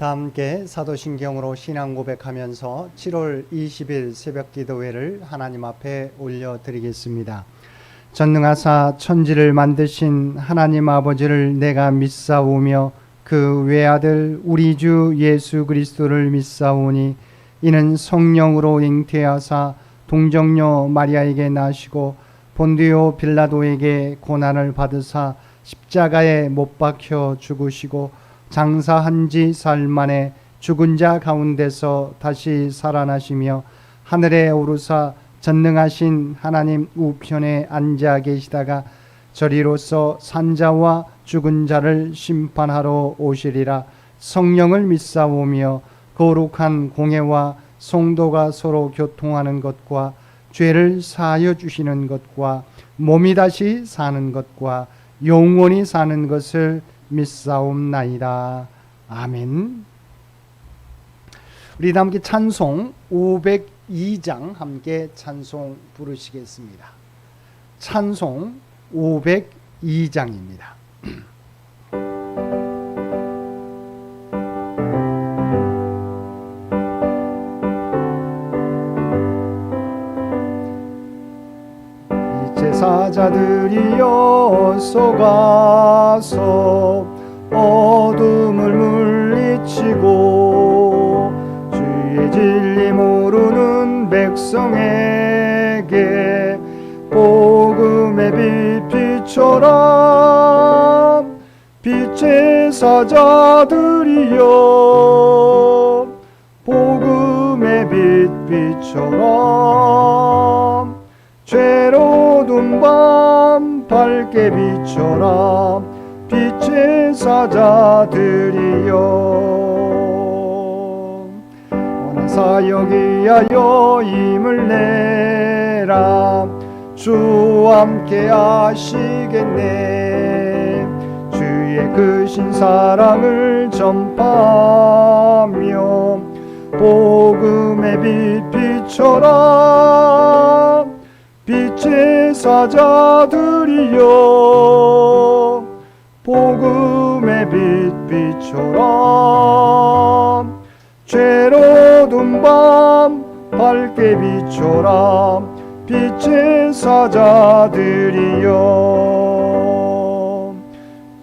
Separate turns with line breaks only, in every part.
다 함께 사도신경으로 신앙 고백하면서 7월 20일 새벽 기도회를 하나님 앞에 올려드리겠습니다. 전능하사 천지를 만드신 하나님 아버지를 내가 믿사오며 그 외아들 우리 주 예수 그리스도를 믿사오니 이는 성령으로 잉태하사 동정녀 마리아에게 나시고 본디오 빌라도에게 고난을 받으사 십자가에 못 박혀 죽으시고 장사한 지 사흘 만에 죽은 자 가운데서 다시 살아나시며 하늘에 오르사 전능하신 하나님 우편에 앉아 계시다가 저리로서 산자와 죽은 자를 심판하러 오시리라. 성령을 믿사오며 거룩한 공회와 성도가 서로 교통하는 것과 죄를 사하여 주시는 것과 몸이 다시 사는 것과 영원히 사는 것을 믿사옵나이다. 아멘. 우리 다 함께 찬송 502장 함께 찬송 부르시겠습니다. 찬송 502장입니다. 제사자들이여 쏘가서 어둠을 물리치고 주의 진리 모르는 백성에게 복음의 빛 비춰라. 빛의 사자들이여 복음의 빛 비춰라. 죄로 둔 밤 밝게 비춰라. 빛의 사자들이여 원한 사역 위하여 힘을 내라. 주 함께 하시겠네. 주의 크신 사랑을 전파하며 복음의 빛 비춰라. 빛의 사자들이여 복음의 빛 비춰라. 죄로 둔 밤 밝게 비춰라. 빛의 사자들이여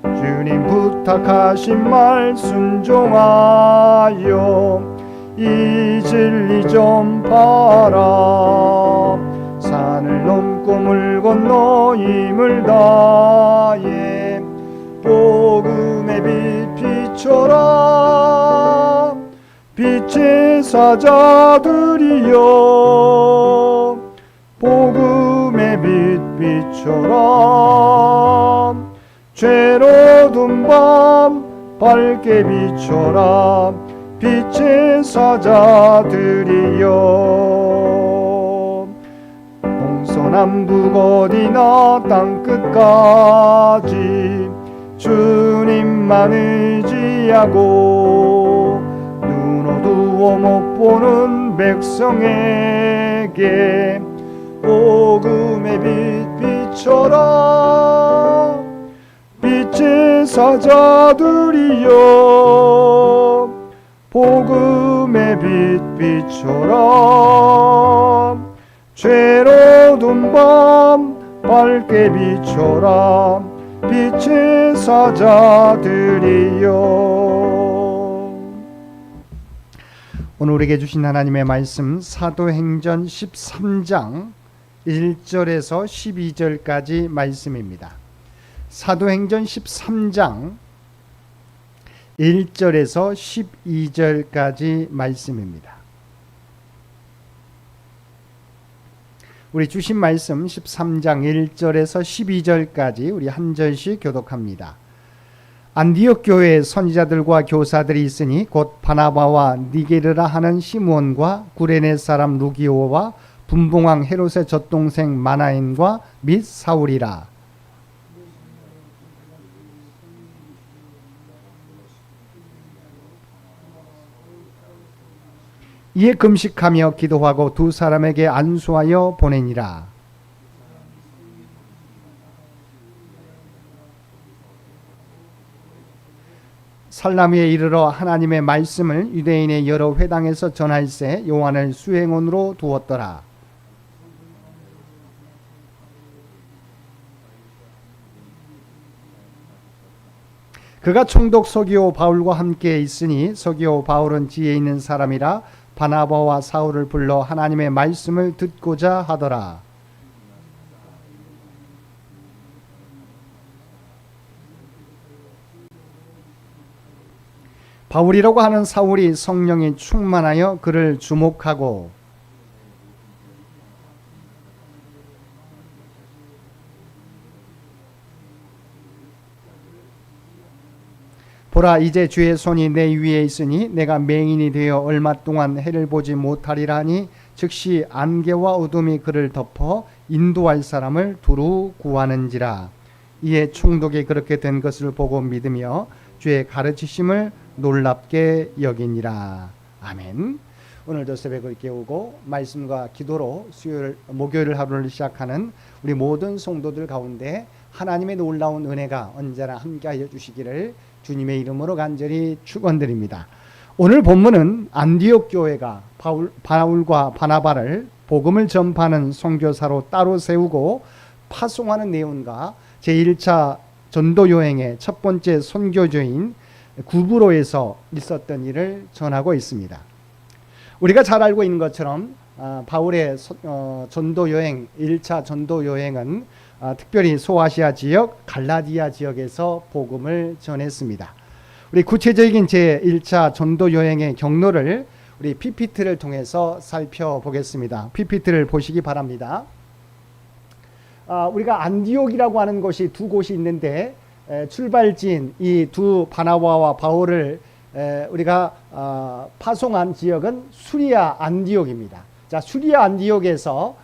주님 부탁하신 말 순종하여 이 진리 전파하라. 산을 넘고 물 건너 힘을 다해 복음의 빛 비춰라. 빛의 사자들이여 복음의 빛 비춰라. 죄로 둔 밤 밝게 비춰라. 빛의 사자들이여 동서남북 어디나 땅끝까지 주님만 의지하고 눈 어두워 못 보는 백성에게 복음의 빛 비춰라. 빛의 사자들이여 복음의 빛 비춰라. 죄로 둔 밤 밝게 비춰라. 빛의 사자들이여 오늘 우리에게 주신 하나님의 말씀 사도행전 13장 1절에서 12절까지 말씀입니다. 사도행전 13장 1절에서 12절까지 말씀입니다. 우리 주신 말씀 13장 1절에서 12절까지 우리 한 절씩 교독합니다. 안디옥 교회에 선지자들과 교사들이 있으니 곧 바나바와 니게르라 하는 시므온과 구레네 사람 루기오와 분봉왕 헤롯의 젖동생 마나엔과 및 사울이라. 이에 금식하며 기도하고 두 사람에게 안수하여 보내니라. 살라미에 이르러 하나님의 말씀을 유대인의 여러 회당에서 전할세 요한을 수행원으로 두었더라. 그가 총독 서기오 바울과 함께 있으니 서기오 바울은 지혜 있는 사람이라 바나바와 사울을 불러 하나님의 말씀을 듣고자 하더라. 바울이라고 하는 사울이 성령이 충만하여 그를 주목하고 보라 이제 주의 손이 내 위에 있으니 내가 맹인이 되어 얼마 동안 해를 보지 못하리라 하니 즉시 안개와 어둠이 그를 덮어 인도할 사람을 두루 구하는지라. 이에 총독이 그렇게 된 것을 보고 믿으며 주의 가르치심을 놀랍게 여기니라. 아멘. 오늘도 새벽을 깨우고 말씀과 기도로 목요일 하루를 시작하는 우리 모든 성도들 가운데 하나님의 놀라운 은혜가 언제나 함께하여 주시기를 주님의 이름으로 간절히 축원드립니다. 오늘 본문은 안디옥 교회가 바울과 바나바를 복음을 전파하는 선교사로 따로 세우고 파송하는 내용과 제1차 전도 여행의 첫 번째 선교지인 구브로에서 있었던 일을 전하고 있습니다. 우리가 잘 알고 있는 것처럼 바울의 전도 여행 1차 전도 여행은 특별히 소아시아 지역, 갈라디아 지역에서 복음을 전했습니다. 우리 구체적인 제1차 전도 여행의 경로를 우리 PPT를 통해서 살펴보겠습니다. PPT를 보시기 바랍니다. 우리가 안디옥이라고 하는 곳이 두 곳이 있는데 출발지인 이 두 바나바와 바울을 우리가 파송한 지역은 수리아 안디옥입니다. 자, 수리아 안디옥에서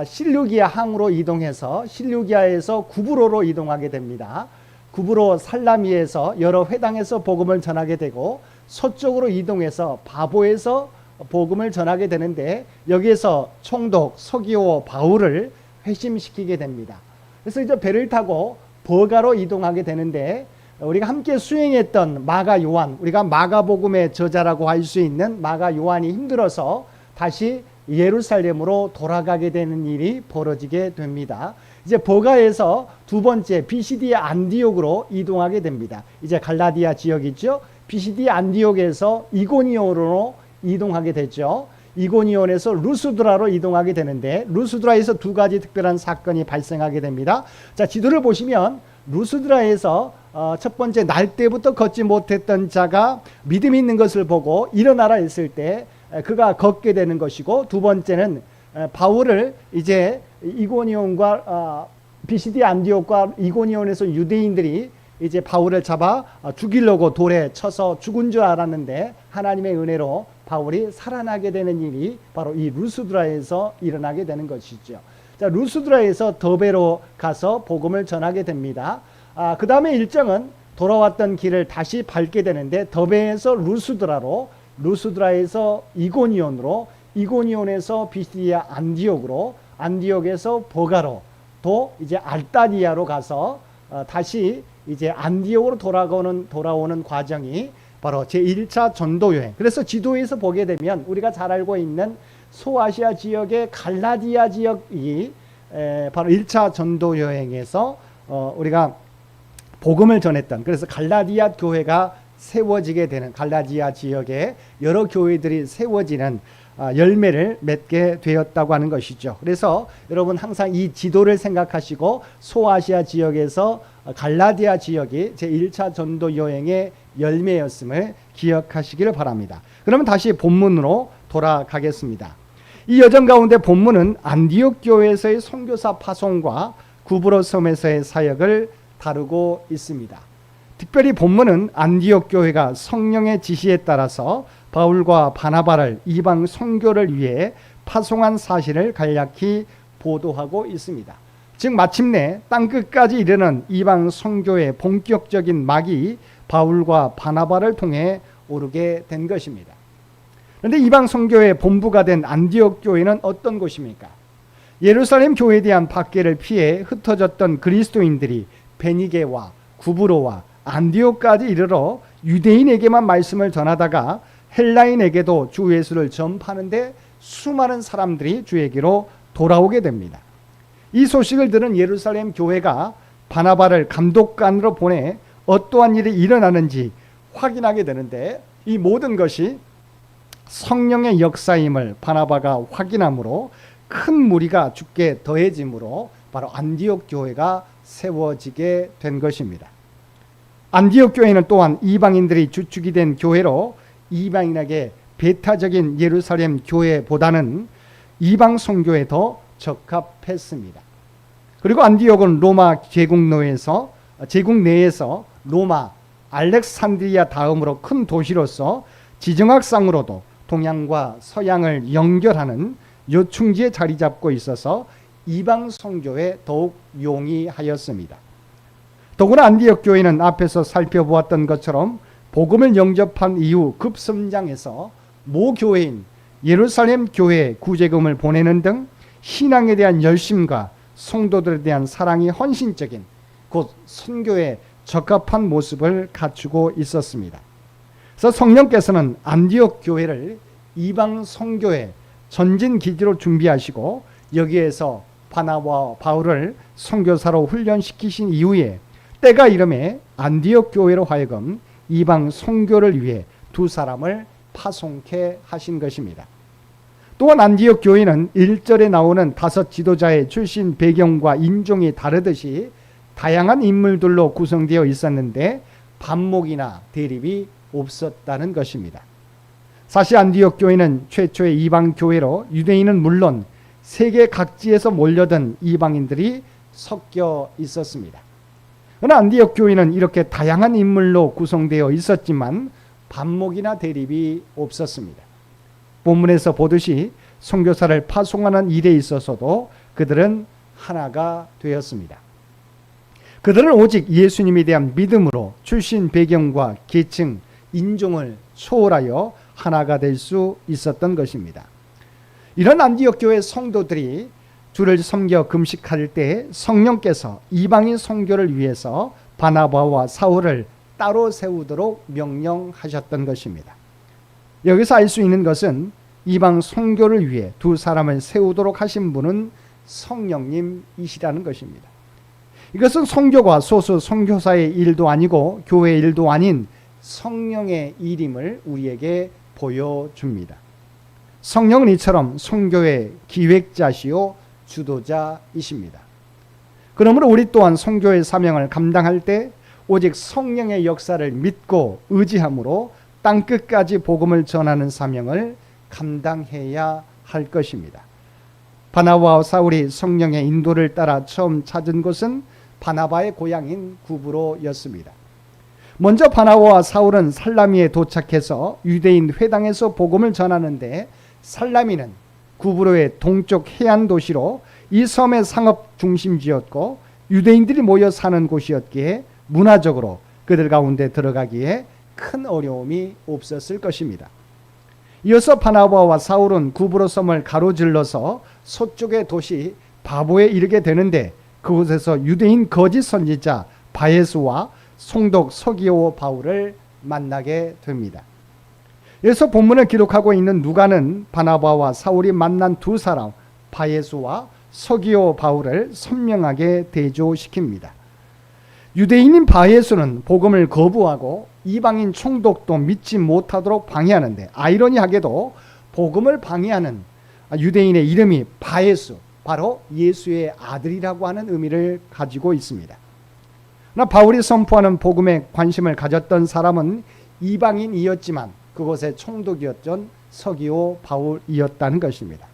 실루기아 항으로 이동해서 실루기아에서 구브로로 이동하게 됩니다. 구브로 살라미에서 여러 회당에서 복음을 전하게 되고 서쪽으로 이동해서 바보에서 복음을 전하게 되는데 여기에서 총독 서기오 바울을 회심시키게 됩니다. 그래서 이제 배를 타고 버가로 이동하게 되는데 우리가 함께 수행했던 마가 요한, 우리가 마가복음의 저자라고 할 수 있는 마가 요한이 힘들어서 다시 예루살렘으로 돌아가게 되는 일이 벌어지게 됩니다. 이제 버가에서 두 번째 비시디 안디옥으로 이동하게 됩니다. 이제 갈라디아 지역이죠. 비시디 안디옥에서 이고니온으로 이동하게 되죠. 이고니온에서 루스드라로 이동하게 되는데 루스드라에서 두 가지 특별한 사건이 발생하게 됩니다. 자, 지도를 보시면 루스드라에서 첫 번째 날 때부터 걷지 못했던 자가 믿음 있는 것을 보고 일어나라 했을 때 그가 걷게 되는 것이고, 두 번째는 바울을 이제 이고니온과 비시디 안디옥과 이고니온에서 유대인들이 이제 바울을 잡아 죽이려고 돌에 쳐서 죽은 줄 알았는데 하나님의 은혜로 바울이 살아나게 되는 일이 바로 이 루스드라에서 일어나게 되는 것이죠. 자, 루스드라에서 더베로 가서 복음을 전하게 됩니다. 그 다음에 일정은 돌아왔던 길을 다시 밟게 되는데 더베에서 루스드라로, 루스드라에서 이고니온으로, 이고니온에서 비시디아 안디옥으로, 안디옥에서 버가로, 또 이제 알다니아로 가서 다시 이제 안디옥으로 돌아오는 과정이 바로 제1차 전도 여행. 그래서 지도에서 보게 되면 우리가 잘 알고 있는 소아시아 지역의 갈라디아 지역이 바로 1차 전도 여행에서 우리가 복음을 전했던, 그래서 갈라디아 교회가 세워지게 되는, 갈라디아 지역에 여러 교회들이 세워지는 열매를 맺게 되었다고 하는 것이죠. 그래서 여러분 항상 이 지도를 생각하시고 소아시아 지역에서 갈라디아 지역이 제1차 전도 여행의 열매였음을 기억하시기를 바랍니다. 그러면 다시 본문으로 돌아가겠습니다. 이 여정 가운데 본문은 안디옥 교회에서의 선교사 파송과 구브로 섬에서의 사역을 다루고 있습니다. 특별히 본문은 안디옥 교회가 성령의 지시에 따라서 바울과 바나바를 이방 선교를 위해 파송한 사실을 간략히 보도하고 있습니다. 즉 마침내 땅끝까지 이르는 이방 선교의 본격적인 막이 바울과 바나바를 통해 오르게 된 것입니다. 그런데 이방 선교의 본부가 된 안디옥 교회는 어떤 곳입니까? 예루살렘 교회에 대한 박해를 피해 흩어졌던 그리스도인들이 베니게와 구브로와 안디옥까지 이르러 유대인에게만 말씀을 전하다가 헬라인에게도 주 예수를 전파하는데 수많은 사람들이 주에게로 돌아오게 됩니다. 이 소식을 들은 예루살렘 교회가 바나바를 감독관으로 보내 어떠한 일이 일어나는지 확인하게 되는데, 이 모든 것이 성령의 역사임을 바나바가 확인함으로 큰 무리가 죽게 더해짐으로 바로 안디옥 교회가 세워지게 된 것입니다. 안디옥 교회는 또한 이방인들이 주축이 된 교회로 이방인에게 배타적인 예루살렘 교회보다는 이방 선교에 더 적합했습니다. 그리고 안디옥은 로마 제국 내에서 로마 알렉산드리아 다음으로 큰 도시로서 지정학상으로도 동양과 서양을 연결하는 요충지에 자리 잡고 있어서 이방 선교에 더욱 용이하였습니다. 더구나 안디옥 교회는 앞에서 살펴보았던 것처럼 복음을 영접한 이후 급성장해서 모 교회인 예루살렘 교회에 구제금을 보내는 등 신앙에 대한 열심과 성도들에 대한 사랑이 헌신적인 곧 선교에 적합한 모습을 갖추고 있었습니다. 그래서 성령께서는 안디옥 교회를 이방 선교의 전진 기지로 준비하시고 여기에서 바나바와 바울을 선교사로 훈련시키신 이후에 때가 이름에 안디옥 교회로 하여금 이방 선교를 위해 두 사람을 파송케 하신 것입니다. 또한 안디옥 교회는 1절에 나오는 다섯 지도자의 출신 배경과 인종이 다르듯이 다양한 인물들로 구성되어 있었는데 반목이나 대립이 없었다는 것입니다. 사실 안디옥 교회는 최초의 이방 교회로 유대인은 물론 세계 각지에서 몰려든 이방인들이 섞여 있었습니다. 그러나 안디옥 교회는 이렇게 다양한 인물로 구성되어 있었지만 반목이나 대립이 없었습니다. 본문에서 보듯이 선교사를 파송하는 일에 있어서도 그들은 하나가 되었습니다. 그들은 오직 예수님에 대한 믿음으로 출신 배경과 계층, 인종을 초월하여 하나가 될 수 있었던 것입니다. 이런 안디옥 교회 성도들이 주를 섬겨 금식할 때 성령께서 이방인 선교를 위해서 바나바와 사울을 따로 세우도록 명령하셨던 것입니다. 여기서 알 수 있는 것은 이방 선교를 위해 두 사람을 세우도록 하신 분은 성령님이시라는 것입니다. 이것은 선교가 소수 선교사의 일도 아니고 교회의 일도 아닌 성령의 일임을 우리에게 보여줍니다. 성령은 이처럼 선교의 기획자시요 주도자이십니다. 그러므로 우리 또한 선교의 사명을 감당할 때 오직 성령의 역사를 믿고 의지함으로 땅끝까지 복음을 전하는 사명을 감당해야 할 것입니다. 바나바와 사울이 성령의 인도를 따라 처음 찾은 곳은 바나바의 고향인 구브로였습니다. 먼저 바나바와 사울은 살라미에 도착해서 유대인 회당에서 복음을 전하는데, 살라미는 구브로의 동쪽 해안 도시로 이 섬의 상업 중심지였고 유대인들이 모여 사는 곳이었기에 문화적으로 그들 가운데 들어가기에 큰 어려움이 없었을 것입니다. 이어서 바나바와 사울은 구브로 섬을 가로질러서 서쪽의 도시 바보에 이르게 되는데, 그곳에서 유대인 거짓 선지자 바예수와 송독 서기오 바울을 만나게 됩니다. 여기서 본문을 기록하고 있는 누가는 바나바와 사울이 만난 두 사람 바예수와 서기오 바울을 선명하게 대조시킵니다. 유대인인 바예수는 복음을 거부하고 이방인 총독도 믿지 못하도록 방해하는데, 아이러니하게도 복음을 방해하는 유대인의 이름이 바예수, 바로 예수의 아들이라고 하는 의미를 가지고 있습니다. 그러나 바울이 선포하는 복음에 관심을 가졌던 사람은 이방인이었지만 그곳의 총독이었던 서기오 바울이었다는 것입니다.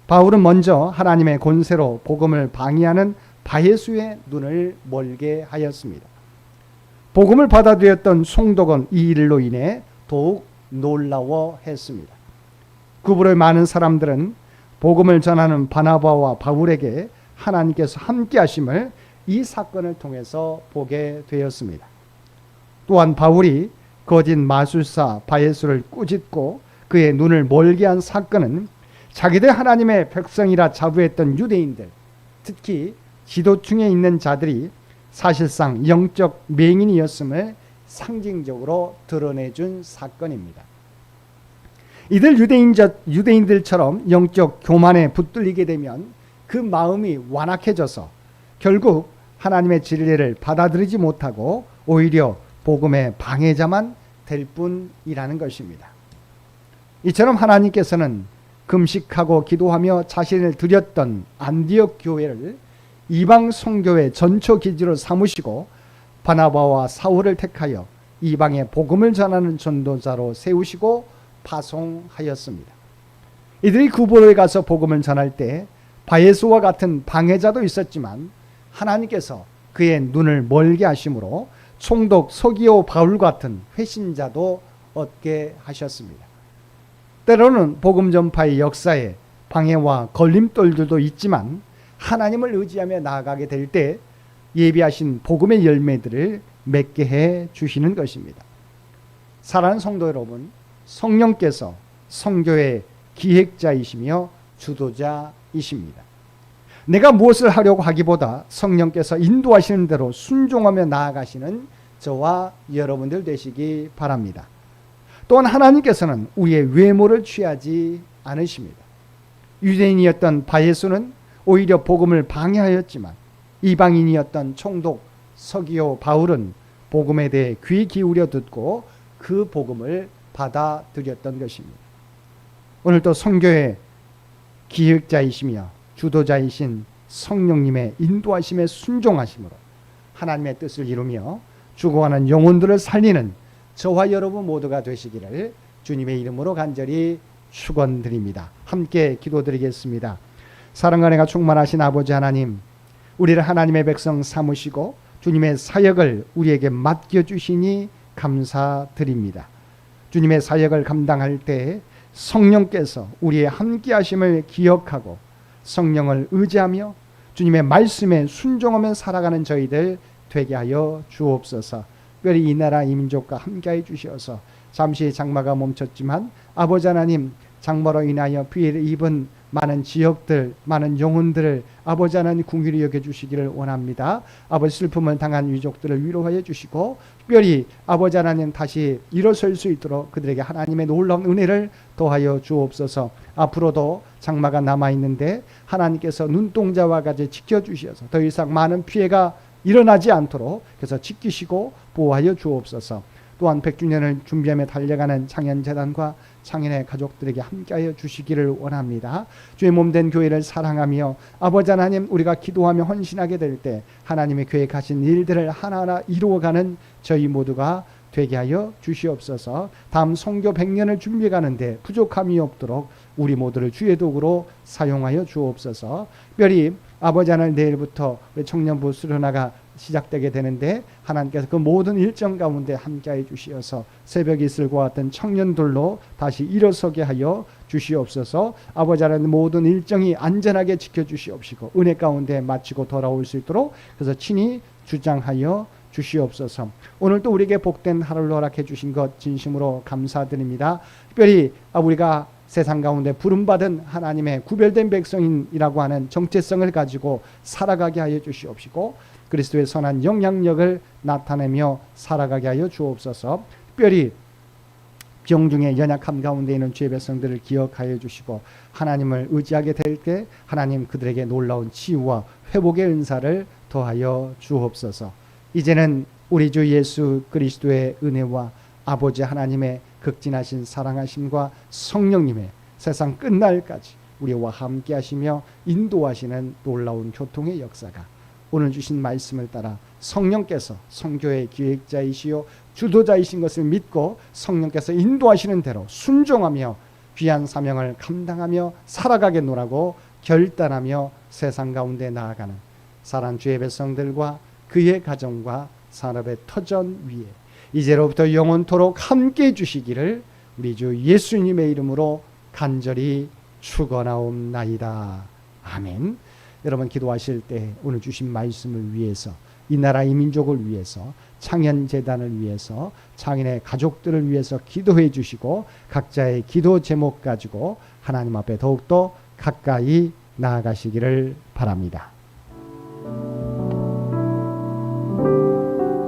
바울은 먼저 하나님의 권세로 복음을 방해하는 바예수의 눈을 멀게 하였습니다. 복음을 받아들였던 총독은 이 일로 인해 더욱 놀라워했습니다. 구브로의 많은 사람들은 복음을 전하는 바나바와 바울에게 하나님께서 함께 하심을 이 사건을 통해서 보게 되었습니다. 또한 바울이 거짓 마술사 바예수를 꾸짖고 그의 눈을 멀게 한 사건은 자기들 하나님의 백성이라 자부했던 유대인들, 특히 지도층에 있는 자들이 사실상 영적 맹인이었음을 상징적으로 드러내준 사건입니다. 이들 유대인들처럼 영적 교만에 붙들리게 되면 그 마음이 완악해져서 결국 하나님의 진리를 받아들이지 못하고 오히려 복음의 방해자만 될 뿐이라는 것입니다. 이처럼 하나님께서는 금식하고 기도하며 자신을 드렸던 안디옥 교회를 이방 선교의 전초 기지로 삼으시고 바나바와 사울을 택하여 이방에 복음을 전하는 전도자로 세우시고 파송하였습니다. 이들이 구보로에 가서 복음을 전할 때 바예수와 같은 방해자도 있었지만 하나님께서 그의 눈을 멀게 하심으로 총독 서기오 바울 같은 회신자도 얻게 하셨습니다. 때로는 복음 전파의 역사에 방해와 걸림돌들도 있지만 하나님을 의지하며 나아가게 될 때 예비하신 복음의 열매들을 맺게 해 주시는 것입니다. 사랑하는 성도 여러분, 성령께서 선교의 기획자이시며 주도자이십니다. 내가 무엇을 하려고 하기보다 성령께서 인도하시는 대로 순종하며 나아가시는 저와 여러분들 되시기 바랍니다. 또한 하나님께서는 우리의 외모를 취하지 않으십니다. 유대인이었던 바예수는 오히려 복음을 방해하였지만 이방인이었던 총독 서기오 바울은 복음에 대해 귀 기울여 듣고 그 복음을 받아들였던 것입니다. 오늘도 선교의 기획자이시며 주도자이신 성령님의 인도하심에 순종하심으로 하나님의 뜻을 이루며 죽어가는 영혼들을 살리는 저와 여러분 모두가 되시기를 주님의 이름으로 간절히 축원드립니다. 함께 기도드리겠습니다. 사랑과 은혜가 충만하신 아버지 하나님, 우리를 하나님의 백성 삼으시고 주님의 사역을 우리에게 맡겨주시니 감사드립니다. 주님의 사역을 감당할 때 성령께서 우리의 함께하심을 기억하고 성령을 의지하며 주님의 말씀에 순종하며 살아가는 저희들 되게 하여 주옵소서. 특별히 이 나라 이 민족과 함께해 주셔서 잠시 장마가 멈췄지만 아버지 하나님, 장마로 인하여 피해를 입은 많은 지역들, 많은 영혼들을 아버지 하나님 긍휼히 여겨주시기를 원합니다. 아버지 슬픔을 당한 유족들을 위로하여 주시고 특별히 아버지 하나님 다시 일어설 수 있도록 그들에게 하나님의 놀라운 은혜를 더하여 주옵소서. 앞으로도 장마가 남아있는데 하나님께서 눈동자와 같이 지켜주셔서 더 이상 많은 피해가 일어나지 않도록 그래서 지키시고 보호하여 주옵소서. 또한 100주년을 준비하며 달려가는 창현재단과 창현의 가족들에게 함께하여 주시기를 원합니다. 주의 몸된 교회를 사랑하며 아버지 하나님, 우리가 기도하며 헌신하게 될 때 하나님의 계획하신 일들을 하나하나 이루어가는 저희 모두가 되게 하여 주시옵소서. 다음 선교 100년을 준비해 가는데 부족함이 없도록 우리 모두를 주의 도구로 사용하여 주옵소서. 특별히 아버지 하나님, 내일부터 우리 청년부 수련회가 시작되게 되는데 하나님께서 그 모든 일정 가운데 함께해 주시어서 새벽 이슬과 같은 청년들로 다시 일어서게 하여 주시옵소서. 아버지 하나님, 모든 일정이 안전하게 지켜주시옵시고 은혜 가운데 마치고 돌아올 수 있도록 그래서 친히 주장하여 주시옵소서. 오늘 또 우리에게 복된 하루를 허락해 주신 것 진심으로 감사드립니다. 특별히 우리가 세상 가운데 부름받은 하나님의 구별된 백성이라고 하는 정체성을 가지고 살아가게 하여 주시옵시고 그리스도의 선한 영향력을 나타내며 살아가게 하여 주옵소서. 특별히 병중의 연약함 가운데 있는 주의 백성들을 기억하여 주시고 하나님을 의지하게 될 때 하나님 그들에게 놀라운 치유와 회복의 은사를 더하여 주옵소서. 이제는 우리 주 예수 그리스도의 은혜와 아버지 하나님의 극진하신 사랑하심과 성령님의 세상 끝날까지 우리와 함께 하시며 인도하시는 놀라운 교통의 역사가 오늘 주신 말씀을 따라 성령께서 선교의 기획자이시요 주도자이신 것을 믿고 성령께서 인도하시는 대로 순종하며 귀한 사명을 감당하며 살아가게 노라고 결단하며 세상 가운데 나아가는 사랑 주의 백성들과 그의 가정과 산업의 터전 위에 이제로부터 영원토록 함께해 주시기를 우리 주 예수님의 이름으로 간절히 축원하옵나이다. 아멘. 여러분 기도하실 때 오늘 주신 말씀을 위해서 이 나라 이 민족을 위해서 창현재단을 위해서 창현의 가족들을 위해서 기도해 주시고 각자의 기도 제목 가지고 하나님 앞에 더욱더 가까이 나아가시기를 바랍니다.